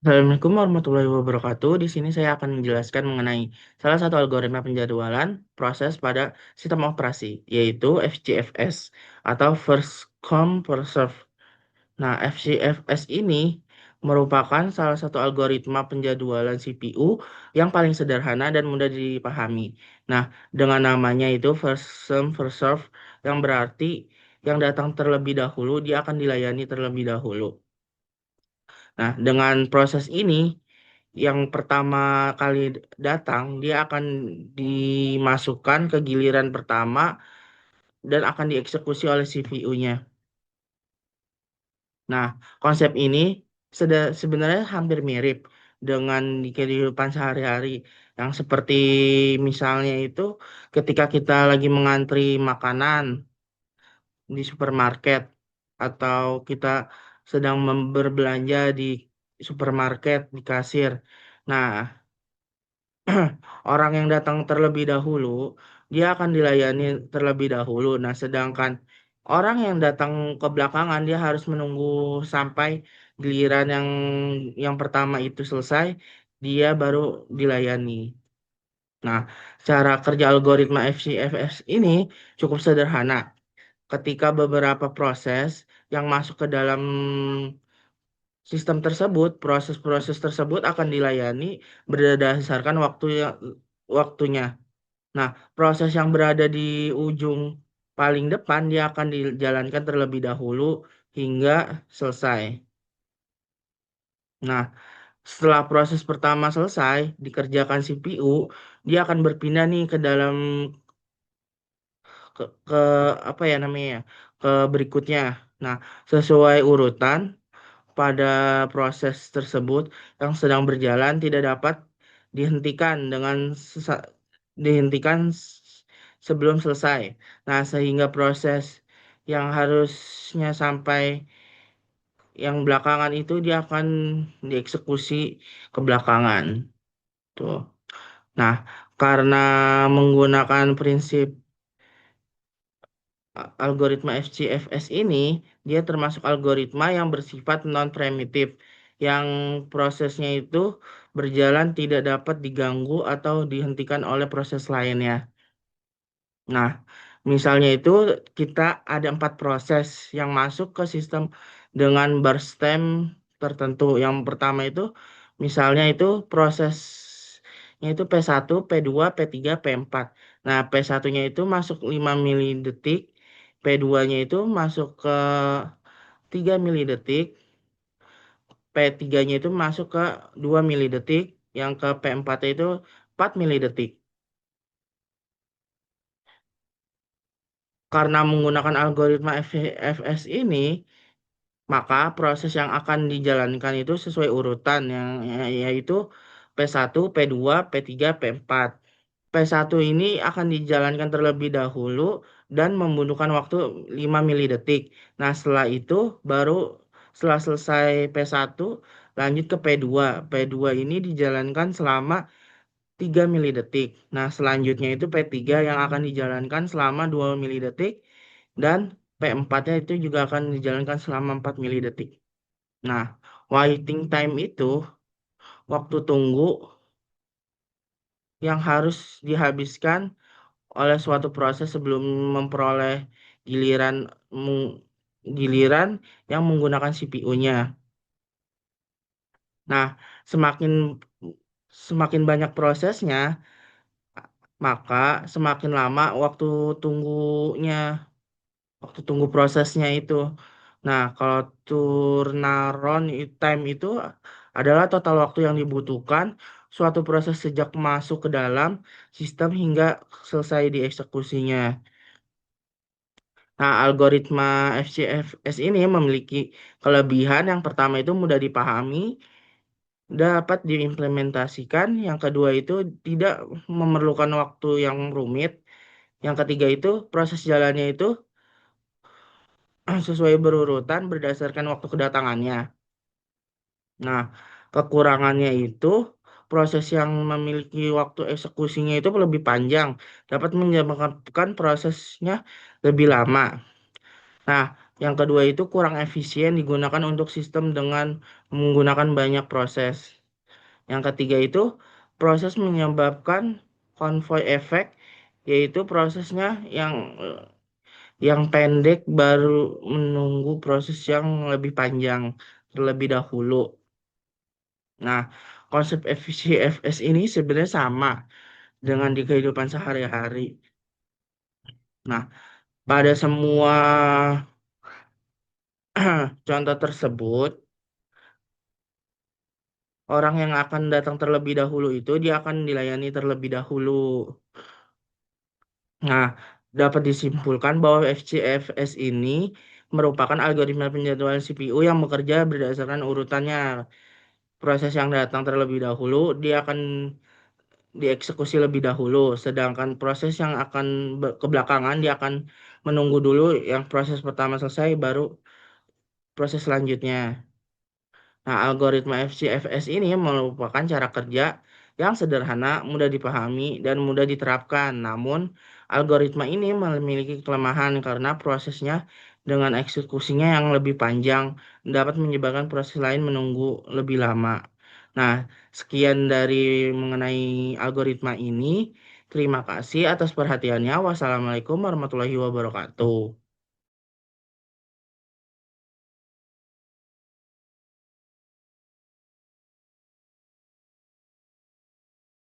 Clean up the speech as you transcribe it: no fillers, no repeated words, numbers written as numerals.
Assalamualaikum warahmatullahi wabarakatuh. Di sini saya akan menjelaskan mengenai salah satu algoritma penjadwalan proses pada sistem operasi, yaitu FCFS atau First Come First Serve. Nah, FCFS ini merupakan salah satu algoritma penjadwalan CPU yang paling sederhana dan mudah dipahami. Nah, dengan namanya itu First Come First Serve, yang berarti yang datang terlebih dahulu, dia akan dilayani terlebih dahulu. Nah, dengan proses ini, yang pertama kali datang, dia akan dimasukkan ke giliran pertama dan akan dieksekusi oleh CPU-nya. Nah, konsep ini sebenarnya hampir mirip dengan di kehidupan sehari-hari, yang seperti misalnya itu ketika kita lagi mengantri makanan di supermarket atau kita sedang berbelanja di supermarket di kasir. Nah, orang yang datang terlebih dahulu, dia akan dilayani terlebih dahulu. Nah, sedangkan orang yang datang ke belakangan, dia harus menunggu sampai giliran yang pertama itu selesai, dia baru dilayani. Nah, cara kerja algoritma FCFS ini cukup sederhana. Ketika beberapa proses yang masuk ke dalam sistem tersebut, proses-proses tersebut akan dilayani berdasarkan waktunya. Nah, proses yang berada di ujung paling depan dia akan dijalankan terlebih dahulu hingga selesai. Nah, setelah proses pertama selesai dikerjakan CPU, dia akan berpindah nih ke dalam ke apa ya namanya ya, ke berikutnya. Nah, sesuai urutan pada proses tersebut yang sedang berjalan tidak dapat dihentikan dihentikan sebelum selesai. Nah, sehingga proses yang harusnya sampai yang belakangan itu dia akan dieksekusi ke belakangan. Tuh. Nah, karena menggunakan prinsip algoritma FCFS ini, dia termasuk algoritma yang bersifat non-primitif, yang prosesnya itu berjalan tidak dapat diganggu atau dihentikan oleh proses lainnya. Nah, misalnya itu kita ada 4 proses yang masuk ke sistem dengan burst time tertentu. Yang pertama itu, misalnya itu prosesnya itu P1, P2, P3, P4. Nah, P1-nya itu masuk 5 mili detik, P2-nya itu masuk ke 3 mili detik, P3-nya itu masuk ke 2 mili detik, yang ke P4 itu 4 mili detik. Karena menggunakan algoritma FFS ini, maka proses yang akan dijalankan itu sesuai urutan yaitu P1, P2, P3, P4. P1 ini akan dijalankan terlebih dahulu dan membutuhkan waktu 5 mili detik. Nah, setelah itu baru setelah selesai P1 lanjut ke P2. P2 ini dijalankan selama 3 mili detik. Nah, selanjutnya itu P3 yang akan dijalankan selama 2 mili detik dan P4-nya itu juga akan dijalankan selama 4 mili detik. Nah, waiting time itu waktu tunggu yang harus dihabiskan oleh suatu proses sebelum memperoleh giliran meng- giliran yang menggunakan CPU-nya. Nah, semakin semakin banyak prosesnya, maka semakin lama tunggunya, waktu tunggu prosesnya itu. Nah, kalau time itu adalah total waktu yang dibutuhkan suatu proses sejak masuk ke dalam sistem hingga selesai dieksekusinya. Nah, algoritma FCFS ini memiliki kelebihan yang pertama itu mudah dipahami, dapat diimplementasikan, yang kedua itu tidak memerlukan waktu yang rumit, yang ketiga itu proses jalannya itu sesuai berurutan berdasarkan waktu kedatangannya. Nah, kekurangannya itu proses yang memiliki waktu eksekusinya itu lebih panjang, dapat menyebabkan prosesnya lebih lama. Nah, Yang kedua itu kurang efisien digunakan untuk sistem dengan menggunakan banyak proses. Yang ketiga itu proses menyebabkan konvoy efek, yaitu prosesnya yang pendek baru menunggu proses yang lebih panjang terlebih dahulu. Nah, konsep FCFS ini sebenarnya sama dengan di kehidupan sehari-hari. Nah, pada semua contoh tersebut, orang yang akan datang terlebih dahulu itu dia akan dilayani terlebih dahulu. Nah, dapat disimpulkan bahwa FCFS ini merupakan algoritma penjadwalan CPU yang bekerja berdasarkan urutannya. Proses yang datang terlebih dahulu, dia akan dieksekusi lebih dahulu, sedangkan proses yang akan kebelakangan, dia akan menunggu dulu yang proses pertama selesai, baru proses selanjutnya. Nah, algoritma FCFS ini merupakan cara kerja yang sederhana, mudah dipahami, dan mudah diterapkan. Namun, algoritma ini memiliki kelemahan karena prosesnya dengan eksekusinya yang lebih panjang dapat menyebabkan proses lain menunggu lebih lama. Nah, sekian dari mengenai algoritma ini. Terima kasih atas perhatiannya. Wassalamualaikum warahmatullahi wabarakatuh.